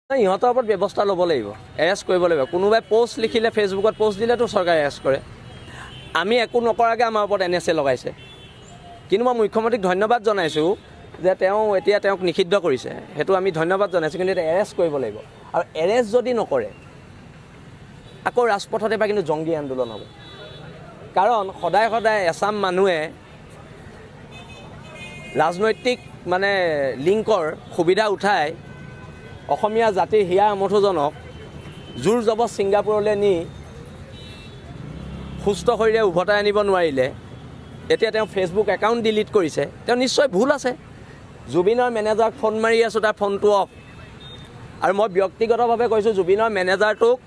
ইহঁতৰ ওপৰত ব্যৱস্থা ল'ব লাগিব, এৰেষ্ট কৰিব লাগিব। কোনোবাই পোষ্ট লিখিলে, ফেচবুকত পোষ্ট দিলেতো চৰকাৰে এৰেষ্ট কৰে। আমি একো নকৰাকৈ আমাৰ ওপৰত NSA লগাইছে। কিন্তু মই মুখ্যমন্ত্ৰীক ধন্যবাদ জনাইছোঁ যে এতিয়া তেওঁক নিষিদ্ধ কৰিছে, সেইটো আমি ধন্যবাদ জনাইছোঁ। কিন্তু এতিয়া এৰেষ্ট কৰিব লাগিব, আৰু এৰেষ্ট যদি নকৰে আকৌ ৰাজপথত এবাৰ কিন্তু জংগী আন্দোলন হ'ব। কাৰণ সদায় সদায় এচাম মানুহে ৰাজনৈতিক লিংকৰ সুবিধা উঠাই অসমীয়া জাতিৰ হিয়া আমঠুজনক জোৰ জবজ ছিংগাপুৰলৈ নি সুস্থ শৰীৰে উভতাই আনিব নোৱাৰিলে। এতিয়া তেওঁ ফেচবুক একাউণ্ট ডিলিট কৰিছে, তেওঁ নিশ্চয় ভুল আছে। জুবিনৰ মেনেজাৰক ফোন মাৰি আছোঁ, তাৰ ফোনটো অফ। আৰু মই ব্যক্তিগতভাৱে কৈছোঁ, জুবিনৰ মেনেজাৰটোক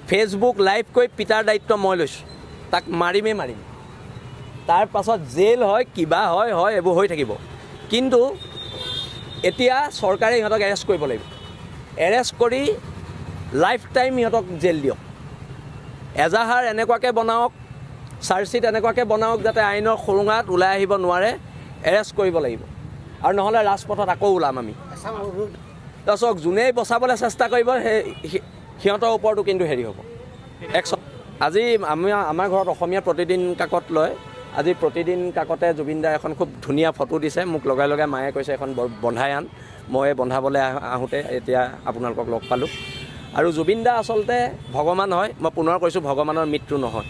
ফেচবুক লাইভ কৰি পিটাৰ দায়িত্ব মই লৈছোঁ। তাক মাৰিম। তাৰ পাছত জেল হয়, কিবা হয় এইবোৰ হৈ থাকিব। কিন্তু এতিয়া চৰকাৰে ইহঁতক এৰেষ্ট কৰিব লাগিব। এৰেষ্ট কৰি লাইফ টাইম ইহঁতক জেল দিয়ক। এজাহাৰ এনেকুৱাকৈ বনাওক, চাৰ্জশ্বিট এনেকুৱাকৈ বনাওক যাতে আইনৰ সুৰুঙাত ওলাই আহিব নোৱাৰে। এৰেষ্ট কৰিব লাগিব, আৰু নহ'লে ৰাজপথত আকৌ ওলাম আমি। তাৰপিছত যোনেই বচাবলৈ চেষ্টা কৰিব সিহঁতৰ ওপৰতো কিন্তু হ'ব একশ্যন। আজি আমাৰ ঘৰত অসমীয়া প্ৰতিদিন কাকত লয়। আজি প্ৰতিদিন কাকতে জুবিন দাৰ এখন খুব ধুনীয়া ফটো দিছে। মোক লগাই মায়ে কৈছে এখন বন্ধাই আন। মই বন্ধাবলৈ আহোঁতে এতিয়া আপোনালোকক লগ পালোঁ। আৰু জুবিন দা আচলতে ভগৱান হয়। মই পুনৰ কৈছোঁ, ভগৱানৰ মৃত্যু নহয়।